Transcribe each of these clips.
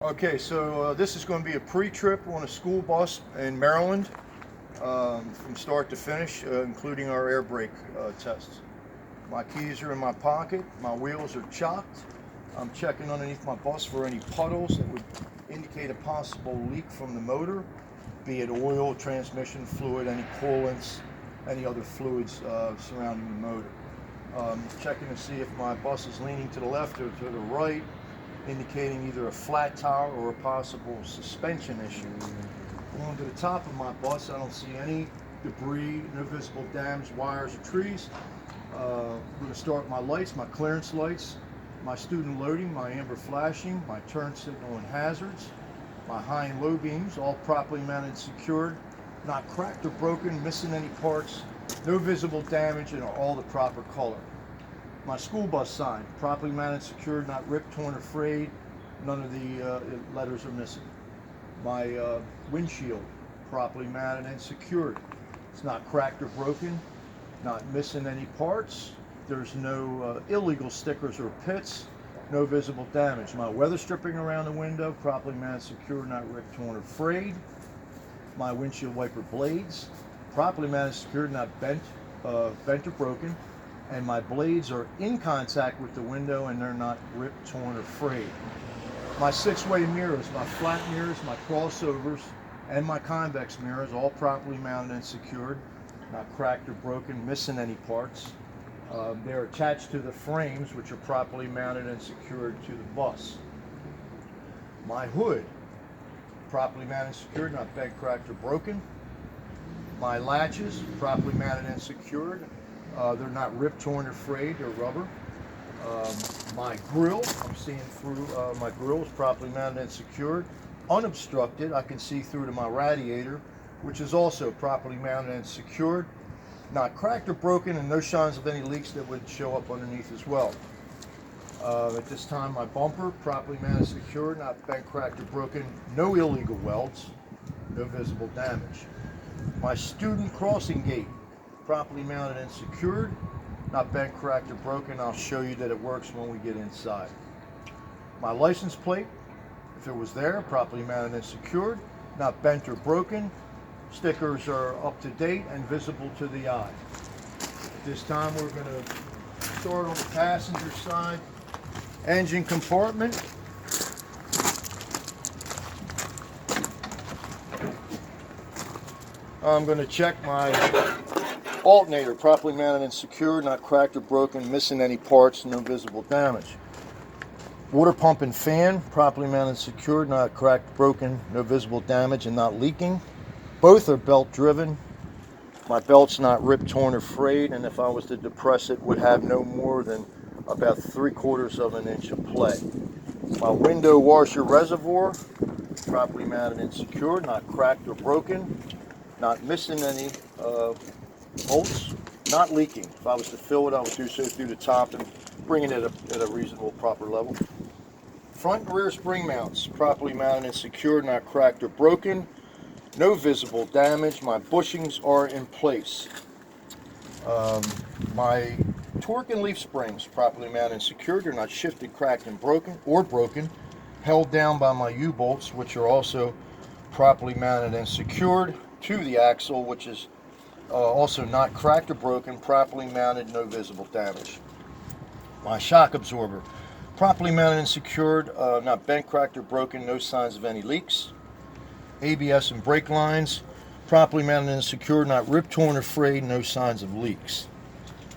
Okay, so this is going to be a pre-trip on a school bus in Maryland, from start to finish, including our air brake tests. My keys are in my pocket, my wheels are chocked. I'm checking underneath my bus for any puddles that would indicate a possible leak from the motor, be it oil, transmission fluid, any coolants, any other fluids surrounding the motor. Checking to see if my bus is leaning to the left or to the right, indicating either a flat tire or a possible suspension issue. Going to the top of my bus, I don't see any debris, no visible damage, wires or trees. I'm going to start my lights, my clearance lights, my student loading, my amber flashing, my turn signal and hazards, my high and low beams, all properly mounted and secured, not cracked or broken, missing any parts, no visible damage, and all the proper color. My school bus sign, properly mounted, secured, not ripped, torn, or frayed. None of the letters are missing. My windshield, properly mounted and secured. It's not cracked or broken, not missing any parts. There's no illegal stickers or pits, no visible damage. My weather stripping around the window, properly mounted, secured, not ripped, torn, or frayed. My windshield wiper blades, properly mounted, secured, not bent or broken. And my blades are in contact with the window and they're not ripped, torn, or frayed. My six-way mirrors, my flat mirrors, my crossovers, and my convex mirrors, all properly mounted and secured, not cracked or broken, missing any parts. They're attached to the frames, which are properly mounted and secured to the bus. My hood, properly mounted and secured, not bent, cracked, or broken. My latches, properly mounted and secured. They're not ripped, torn, or frayed. They're rubber. My grill, I'm seeing through my grill, is properly mounted and secured. Unobstructed, I can see through to my radiator, which is also properly mounted and secured. Not cracked or broken, and no signs of any leaks that would show up underneath as well. At this time, my bumper, properly mounted and secured, not bent, cracked, or broken. No illegal welds, no visible damage. My student crossing gate, properly mounted and secured, not bent, cracked, or broken. I'll show you that it works when we get inside. My license plate, if it was there, properly mounted and secured, not bent or broken. Stickers are up to date and visible to the eye. At this time, we're going to start on the passenger side engine compartment. I'm going to check my alternator, properly mounted and secured, not cracked or broken, missing any parts, no visible damage. Water pump and fan, properly mounted and secured, not cracked, broken, no visible damage, and not leaking. Both are belt driven. My belt's not ripped, torn, or frayed, and if I was to depress it, would have no more than about 3/4 of an inch of play. My window washer reservoir, properly mounted and secured, not cracked or broken, not missing any bolts, not leaking. If I was to fill it, I would do so through the top and bring it at a reasonable, proper level. Front and rear spring mounts, properly mounted and secured, not cracked or broken. No visible damage. My bushings are in place. My torque and leaf springs, properly mounted and secured. They're not shifted, cracked, and broken. Held down by my U-bolts, which are also properly mounted and secured to the axle, which is also not cracked or broken, properly mounted, no visible damage. My shock absorber, properly mounted and secured, not bent, cracked, or broken, no signs of any leaks. ABS and brake lines, properly mounted and secured, not ripped, torn, or frayed, no signs of leaks.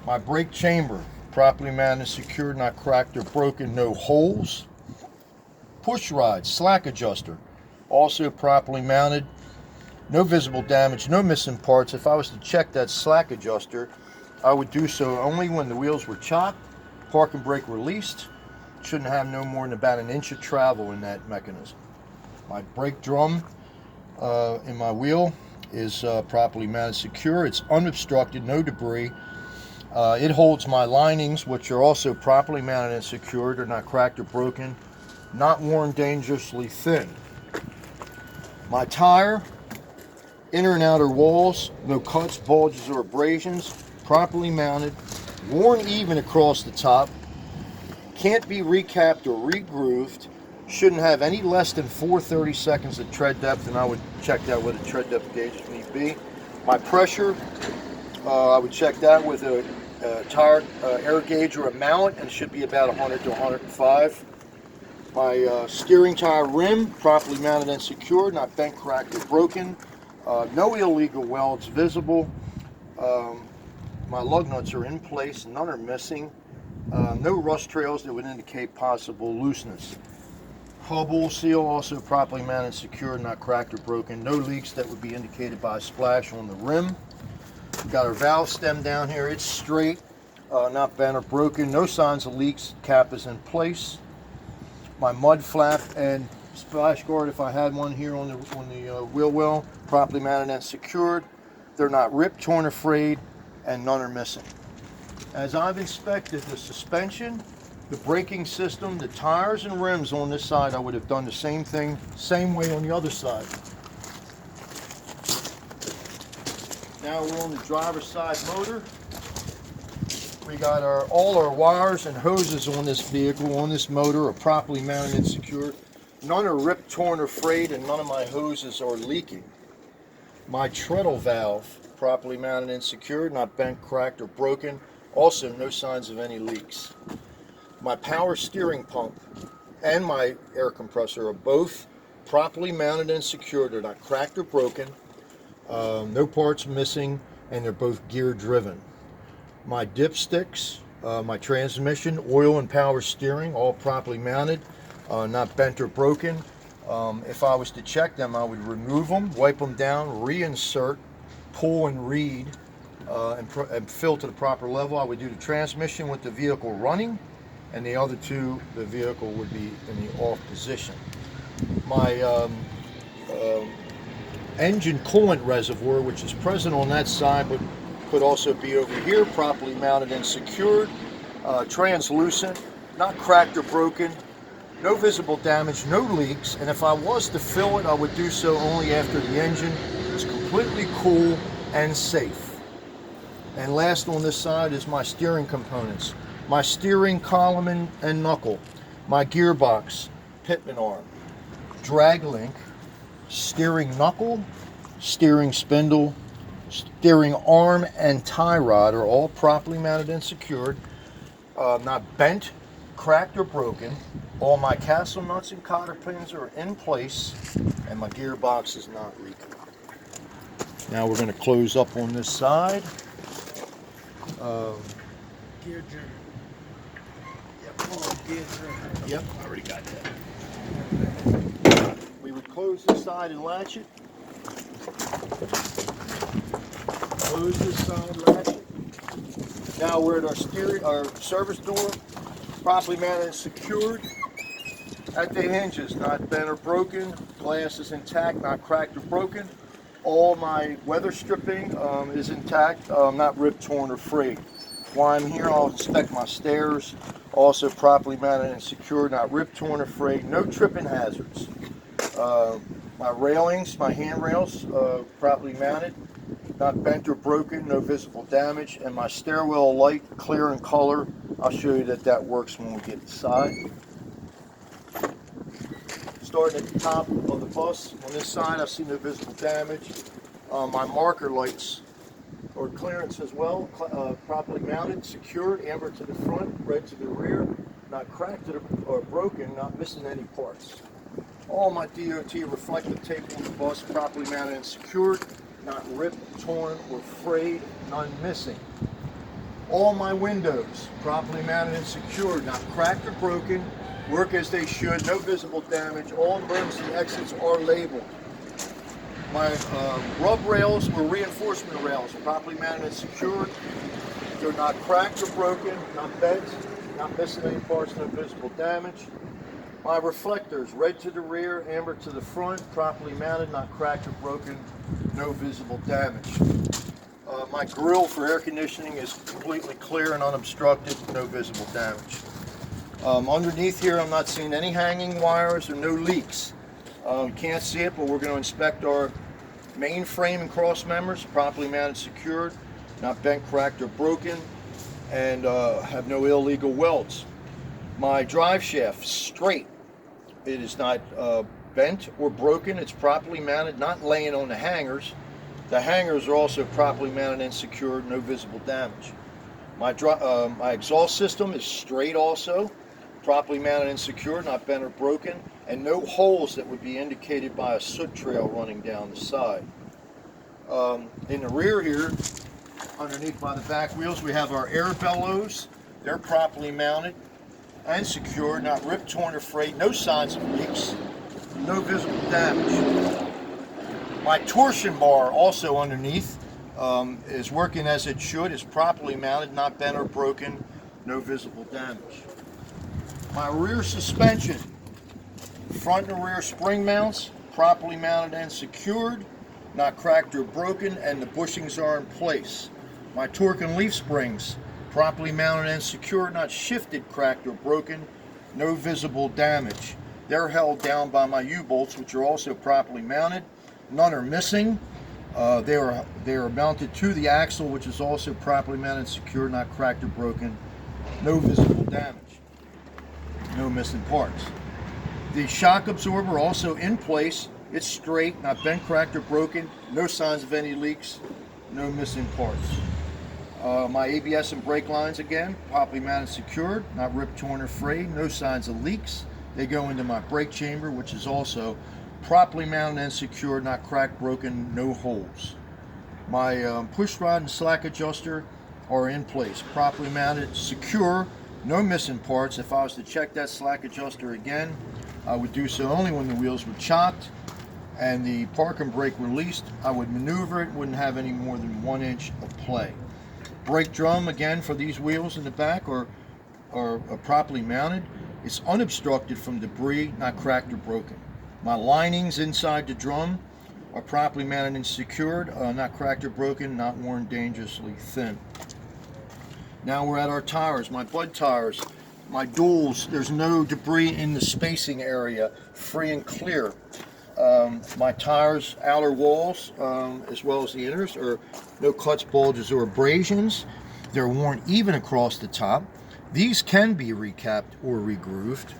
My brake chamber, properly mounted and secured, not cracked or broken, no holes. Push rod, slack adjuster, also properly mounted, no visible damage, no missing parts. If I was to check that slack adjuster, I would do so only when the wheels were chocked, park and brake released. Shouldn't have no more than about an inch of travel in that mechanism. My brake drum in my wheel is properly mounted, secure. It's unobstructed, no debris. It holds my linings, which are also properly mounted and secured. They're not cracked or broken, not worn dangerously thin. My tire, inner and outer walls, no cuts, bulges, or abrasions, properly mounted, worn even across the top, can't be recapped or regrooved, Shouldn't have any less than 4/30 seconds of tread depth, and I would check that with a tread depth gauge if need be. My pressure, I would check that with a tire air gauge or a mallet, and it should be about 100 to 105. My steering tire rim, properly mounted and secured, not bent, cracked, or broken. No illegal welds visible. My lug nuts are in place, none are missing. No rust trails that would indicate possible looseness. Hubble seal also properly mounted and secured, not cracked or broken. No leaks that would be indicated by a splash on the rim. We've got our valve stem down here, it's straight, not bent or broken. No signs of leaks, cap is in place. My mud flap and splash guard, if I had one here on the wheel well, properly mounted and secured. They're not ripped, torn, or frayed, and none are missing. As I've inspected the suspension, the braking system, the tires and rims on this side, I would have done the same thing, same way on the other side. Now we're on the driver's side motor. We got all our wires and hoses on this vehicle, on this motor, are properly mounted and secured. None are ripped, torn, or frayed, and none of my hoses are leaking. My treadle valve, properly mounted and secured, not bent, cracked, or broken. Also, no signs of any leaks. My power steering pump and my air compressor are both properly mounted and secured. They're not cracked or broken. No parts missing, and they're both gear driven. My dipsticks, my transmission, oil and power steering, all properly mounted, not bent or broken. If I was to check them, I would remove them, wipe them down, reinsert, pull and read, and fill to the proper level. I would do the transmission with the vehicle running, and the other two, the vehicle would be in the off position. My engine coolant reservoir, which is present on that side, but could also be over here, properly mounted and secured, translucent, not cracked or broken, no visible damage, no leaks, and if I was to fill it, I would do so only after the engine is completely cool and safe. And last on this side is my steering components. My steering column and knuckle, my gearbox, pitman arm, drag link, steering knuckle, steering spindle, steering arm, and tie rod are all properly mounted and secured, not bent, cracked, or broken. All my castle nuts and cotter pins are in place, and my gearbox is not leaking. Now we're going to close up on this side. Gear driven. Yep, gear driven. Yep, I already got that. We would close this side and latch it. Close this side, latch it. Now we're at our service door, properly mounted and secured. At the hinges, not bent or broken. Glass is intact, not cracked or broken. All my weather stripping is intact, not ripped, torn, or frayed. While I'm here, I'll inspect my stairs, also properly mounted and secured, not ripped, torn, or frayed. No tripping hazards. My railings, my handrails, properly mounted, not bent or broken, no visible damage. And my stairwell light, clear in color. I'll show you that works when we get inside. Starting at the top of the bus, on this side I see no visible damage. My marker lights are clearance as well, properly mounted, secured, amber to the front, red to the rear, not cracked or broken, not missing any parts. All my DOT reflective tape on the bus, properly mounted and secured, not ripped, torn, or frayed, none missing. All my windows, properly mounted and secured, not cracked or broken, work as they should, no visible damage. All emergency exits are labeled. My rub rails were reinforcement rails, properly mounted and secured. They're not cracked or broken, not bent, not missing any parts, no visible damage. My reflectors, red to the rear, amber to the front, properly mounted, not cracked or broken, no visible damage. My grill for air conditioning is completely clear and unobstructed, no visible damage. Underneath here, I'm not seeing any hanging wires or no leaks. You can't see it, but we're going to inspect our main frame and cross members, properly mounted, secured, not bent, cracked, or broken, and have no illegal welds. My drive shaft, straight, It is not bent or broken. It's properly mounted, not laying on the hangers. The hangers are also properly mounted and secured, no visible damage. My exhaust system is straight also, properly mounted and secured, not bent or broken, and no holes that would be indicated by a soot trail running down the side. In the rear here, underneath by the back wheels, we have our air bellows. They're properly mounted and secured, not ripped, torn, or frayed, no signs of leaks, no visible damage. My torsion bar also underneath is working as it should, is properly mounted, not bent or broken, no visible damage. My rear suspension, front and rear spring mounts, properly mounted and secured, not cracked or broken, and the bushings are in place. My torque and leaf springs, properly mounted and secured, not shifted, cracked, or broken, no visible damage. They're held down by my U-bolts, which are also properly mounted. None are missing. They are mounted to the axle, which is also properly mounted and secured, not cracked or broken, no visible damage, no missing parts. The shock absorber also in place. It's straight, not bent, cracked, or broken, no signs of any leaks, no missing parts. My ABS and brake lines, again, properly mounted, secured, not ripped, torn, or frayed, no signs of leaks. They go into my brake chamber, which is also properly mounted and secured, not cracked, broken, no holes. My push rod and slack adjuster are in place, properly mounted, secure, no missing parts. If I was to check that slack adjuster again, I would do so only when the wheels were chocked and the park and brake released. I would maneuver it, wouldn't have any more than 1 inch of play. Brake drum, again, for these wheels in the back are properly mounted. It's unobstructed from debris, not cracked or broken. My linings inside the drum are properly mounted and secured, not cracked or broken, not worn dangerously thin. Now we're at our tires. My Bud tires, my duals, there's no debris in the spacing area, free and clear. My tires, outer walls, as well as the inners, are no cuts, bulges, or abrasions. They're worn even across the top. These can be recapped or regrooved.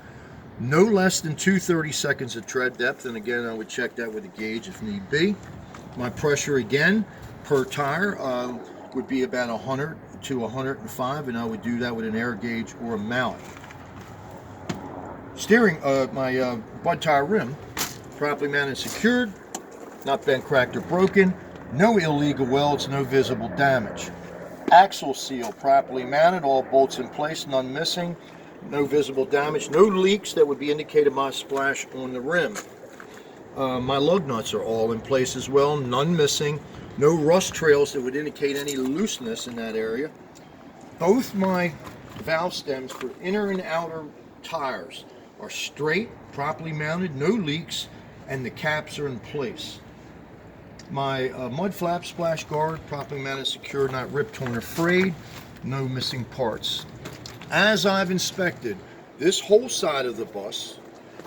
No less than 2/30 seconds of tread depth, and again, I would check that with a gauge if need be. My pressure, again, per tire would be about 100 to 105, and I would do that with an air gauge or a mallet. Steering, my Bud tire rim, properly mounted and secured, not bent, cracked, or broken, no illegal welds, no visible damage. Axle seal, properly mounted, all bolts in place, none missing, no visible damage, no leaks that would be indicated by a splash on the rim. My lug nuts are all in place as well, none missing, no rust trails that would indicate any looseness in that area. Both my valve stems for inner and outer tires are straight, properly mounted, no leaks, and the caps are in place. My mud flap splash guard, properly mounted, secured, not ripped, torn, or frayed, no missing parts. As I've inspected this whole side of the bus,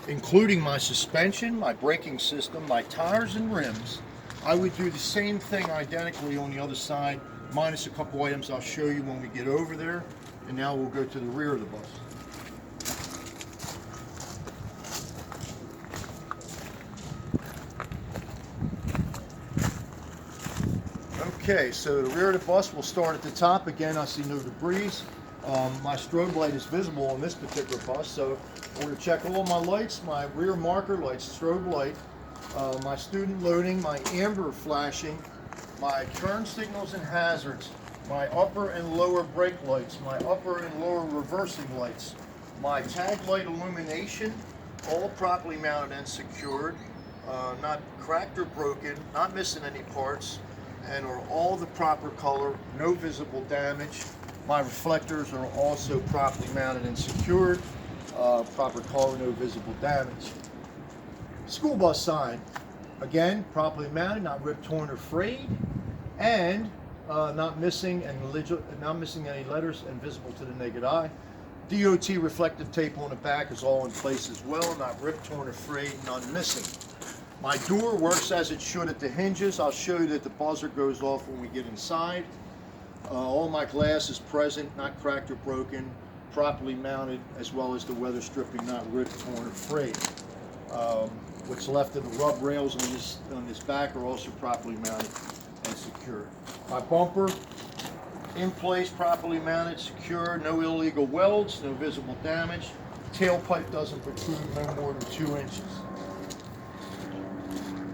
including my suspension, my braking system, my tires and rims, I would do the same thing identically on the other side, minus a couple items I'll show you when we get over there. And now we'll go to the rear of the bus. Okay, so the rear of the bus, we'll start at the top. Again, I see no debris. My strobe light is visible on this particular bus, so I'm going to check all my lights, my rear marker lights, strobe light, my student loading, my amber flashing, my turn signals and hazards, my upper and lower brake lights, my upper and lower reversing lights, my tag light illumination, all properly mounted and secured, not cracked or broken, not missing any parts, and are all the proper color, no visible damage. My reflectors are also properly mounted and secured, proper color, no visible damage. School bus sign, again, properly mounted, not ripped, torn, or frayed, and not missing any letters and visible to the naked eye. DOT reflective tape on the back is all in place as well, not ripped, torn, or frayed, none missing. My door works as it should at the hinges. I'll show you that the buzzer goes off when we get inside. All my glass is present, not cracked or broken, properly mounted, as well as the weather stripping, not ripped, torn, or frayed. What's left of the rub rails on this back are also properly mounted and secured. My bumper in place, properly mounted, secure, no illegal welds, no visible damage. Tailpipe doesn't protrude no more than 2 inches.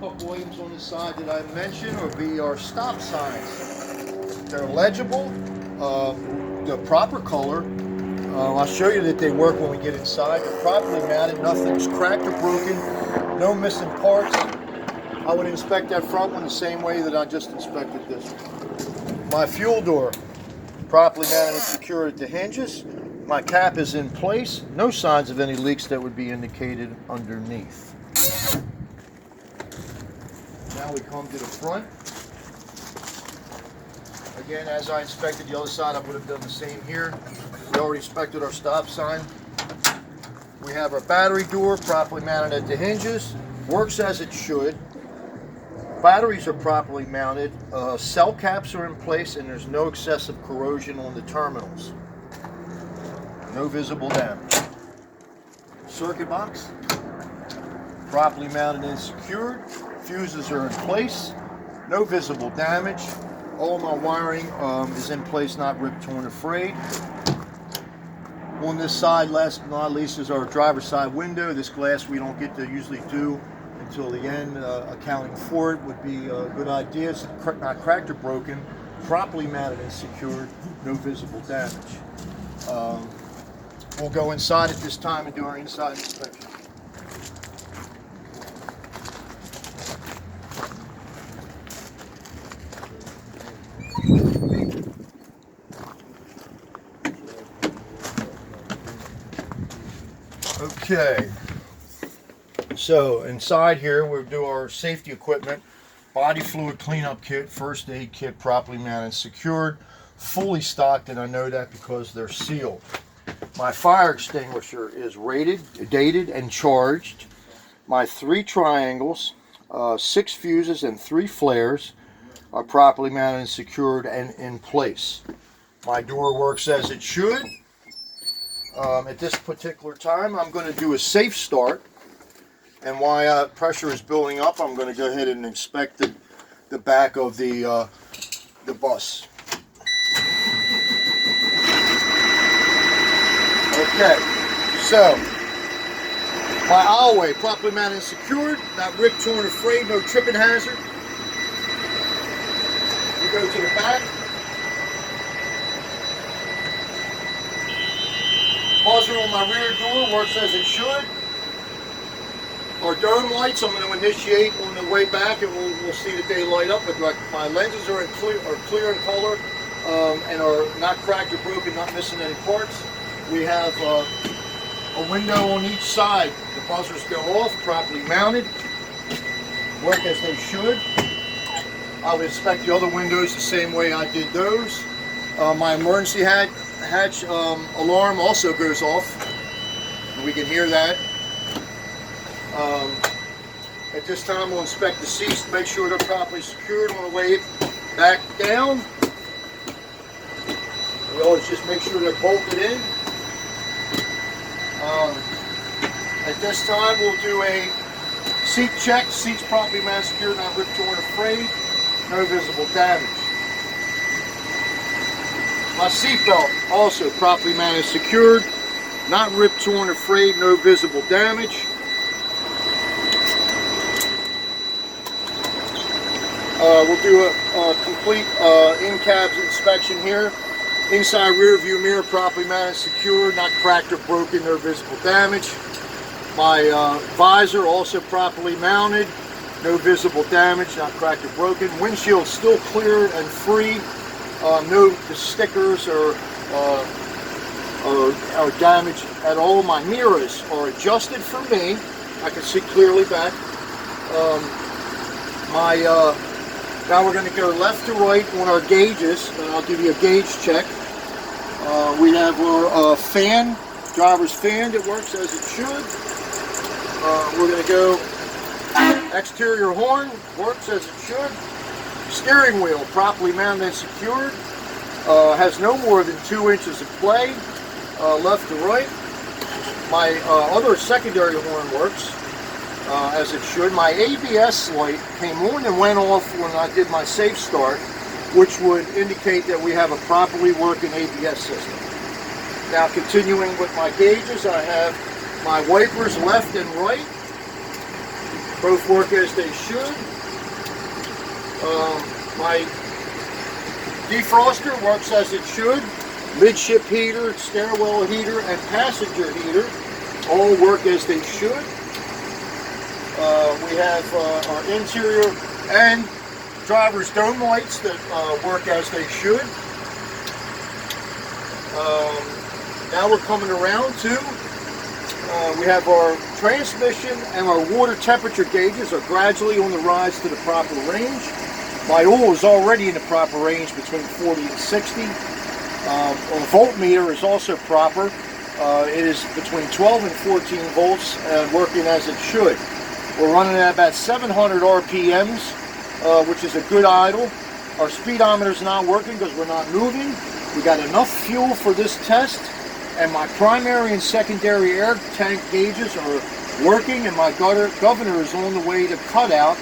Hook Williams on the side that I mentioned will be our stop signs. They're legible, the proper color. I'll show you that they work when we get inside. They're properly mounted, nothing's cracked or broken, no missing parts. I would inspect that front one the same way that I just inspected this one. My fuel door, properly mounted and secured at the hinges. My cap is in place, no signs of any leaks that would be indicated underneath. Now we come to the front. Again, as I inspected the other side, I would have done the same here. We already inspected our stop sign. We have our battery door properly mounted at the hinges. Works as it should. Batteries are properly mounted. Cell caps are in place, and there's no excessive corrosion on the terminals. No visible damage. Circuit box, properly mounted and secured. Fuses are in place. No visible damage. All my wiring is in place, not ripped, torn, or frayed. On this side, last but not least, is our driver's side window. This glass we don't get to usually do until the end. Accounting for it would be a good idea. It's not cracked or broken. Properly mounted and secured. No visible damage. We'll go inside at this time and do our inside inspection. Okay, so inside here we'll do our safety equipment, body fluid cleanup kit, first aid kit, properly mounted and secured, fully stocked, and I know that because they're sealed. My fire extinguisher is rated, dated, and charged. My 3 triangles, 6 fuses, and 3 flares are properly mounted and secured and in place. My door works as it should. At this particular time, I'm going to do a safe start, and while pressure is building up, I'm going to go ahead and inspect the back of the bus. Okay, so my aisleway properly mounted and secured, not ripped, torn, or frayed, no tripping hazard. We go to the back. Buzzer on my rear door works as it should. Our dome lights I'm going to initiate on the way back, and we'll see that they light up. But my lenses are clear in color and are not cracked or broken, not missing any parts. We have a window on each side. The buzzers go off, properly mounted, work as they should. I'll inspect the other windows the same way I did those. My emergency hatch alarm also goes off, and we can hear that. At this time, we'll inspect the seats to make sure they're properly secured on the way back down. We always just make sure they're bolted in. At this time, we'll do a seat check. Seats properly mounted, secured, not ripped, torn, or frayed. No visible damage. My seatbelt also properly mounted, secured, not ripped, torn, or frayed. No visible damage. We'll do a complete in-cabs inspection here. Inside rear view mirror properly mounted, secured, not cracked or broken, no visible damage. My visor also properly mounted, no visible damage, not cracked or broken. Windshield still clear and free, no stickers or damage at all. My mirrors are adjusted for me. I can see clearly back. Now we're going to go left to right on our gauges, and I'll give you a gauge check. We have our fan, driver's fan that works as it should. We're going to go exterior horn, works as it should. Steering wheel properly mounted and secured. Has no more than 2 inches of play, left to right. My other secondary horn works. as it should. My ABS light came on and went off when I did my safe start, which would indicate that we have a properly working ABS system. Now, continuing with my gauges, I have my wipers left and right. Both work as they should. My defroster works as it should. Midship heater, stairwell heater, and passenger heater all work as they should. We have our interior and driver's dome lights that work as they should. Now we're coming around to, we have our transmission and our water temperature gauges are gradually on the rise to the proper range. My oil is already in the proper range between 40 and 60. Our voltmeter is also proper. It is between 12 and 14 volts and working as it should. We're running at about 700 RPMs, which is a good idle. Our speedometer is not working because we're not moving. We got enough fuel for this test, and my primary and secondary air tank gauges are working, and my governor is on the way to cutout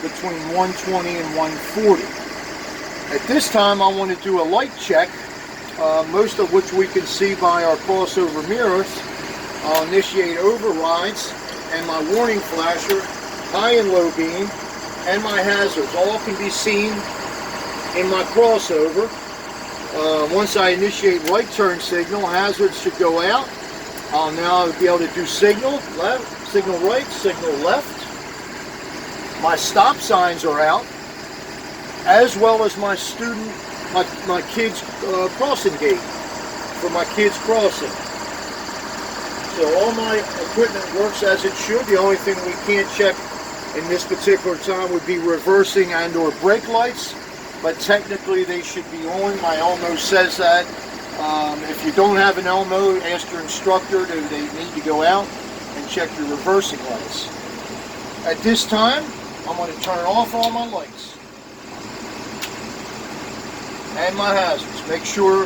between 120 and 140. At this time, I want to do a light check, most of which we can see by our crossover mirrors. I'll initiate overrides, and my warning flasher, high and low beam, and my hazards all can be seen in my crossover. Once I initiate right turn signal, hazards should go out. I'll now be able to do signal left, signal right, signal left. My stop signs are out, as well as my kids crossing gate for my kids crossing. So all my equipment works as it should. The only thing we can't check in this particular time would be reversing and or brake lights, but technically they should be on. My Elmo says that. If you don't have an Elmo, ask your instructor, do they need to go out and check your reversing lights. At this time, I'm going to turn off all my lights and my hazards. Make sure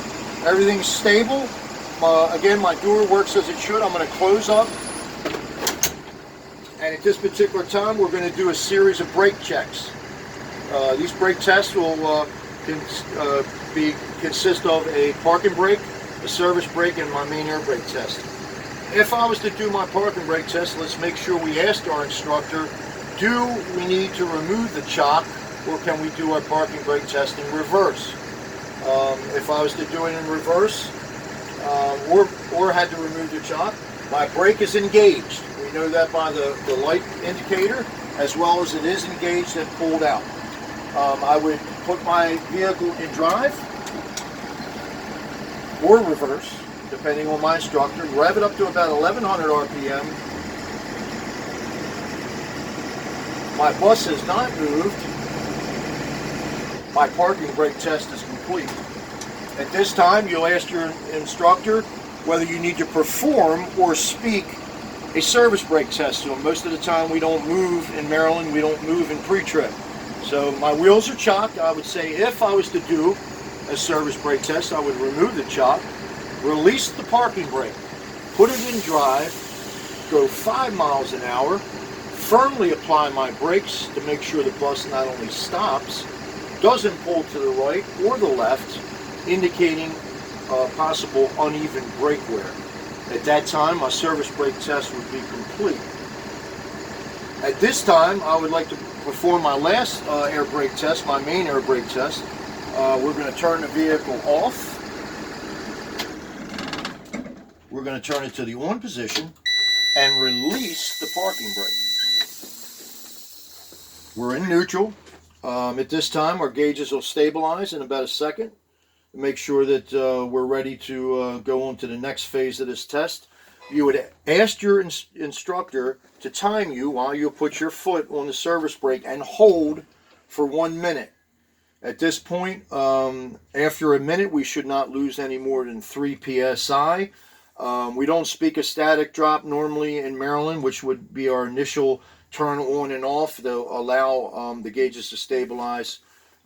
everything's stable. Again, my door works as it should. I'm going to close up. And at this particular time, we're going to do a series of brake checks. These brake tests will consist of a parking brake, a service brake, and my main air brake test. If I was to do my parking brake test, let's make sure we ask our instructor, do we need to remove the chock, or can we do our parking brake test in reverse? If I was to do it in reverse, or had to remove the chock, my brake is engaged. We know that by the light indicator, as well as it is engaged and pulled out. I would put my vehicle in drive or reverse, depending on my instructor, rev it up to about 1100 RPM. My bus has not moved. My parking brake test is complete. At this time, you'll ask your instructor whether you need to perform or speak a service brake test to them. Most of the time we don't move in Maryland, we don't move in pre-trip. So my wheels are chocked. I would say if I was to do a service brake test, I would remove the chock, release the parking brake, put it in drive, go 5 miles an hour, firmly apply my brakes to make sure the bus not only stops, doesn't pull to the right or the left, indicating possible uneven brake wear. At that time, my service brake test would be complete. At this time, I would like to perform my last air brake test, my main air brake test. We're going to turn the vehicle off. We're going to turn it to the on position and release the parking brake. We're in neutral. At this time, our gauges will stabilize in about a second. Make sure that we're ready to go on to the next phase of this test. You would ask your instructor to time you while you put your foot on the service brake and hold for 1 minute. At this point, after a minute, we should not lose any more than 3 psi. We don't speak a static drop normally in Maryland, which would be our initial turn on and off. They'll allow the gauges to stabilize.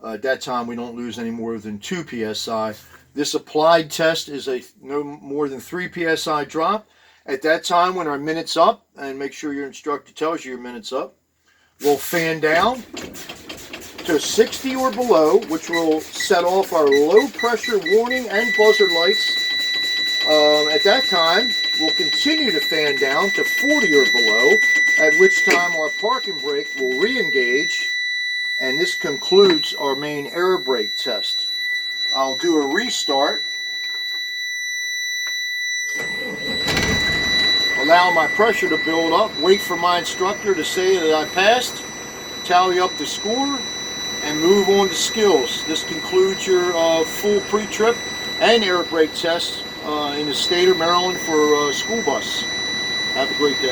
At that time, we don't lose any more than 2 psi. This applied test is a no more than 3 psi drop, At that time, when our minute's up, and make sure your instructor tells you your minute's up, we'll fan down to 60 or below, which will set off our low pressure warning and buzzer lights. At that time, we'll continue to fan down to 40 or below, at which time our parking brake will re-engage, and this concludes our main air brake test. I'll do a restart. Allow my pressure to build up, wait for my instructor to say that I passed, tally up the score, and move on to skills. This concludes your full pre-trip and air brake test in the state of Maryland for school bus. Have a great day.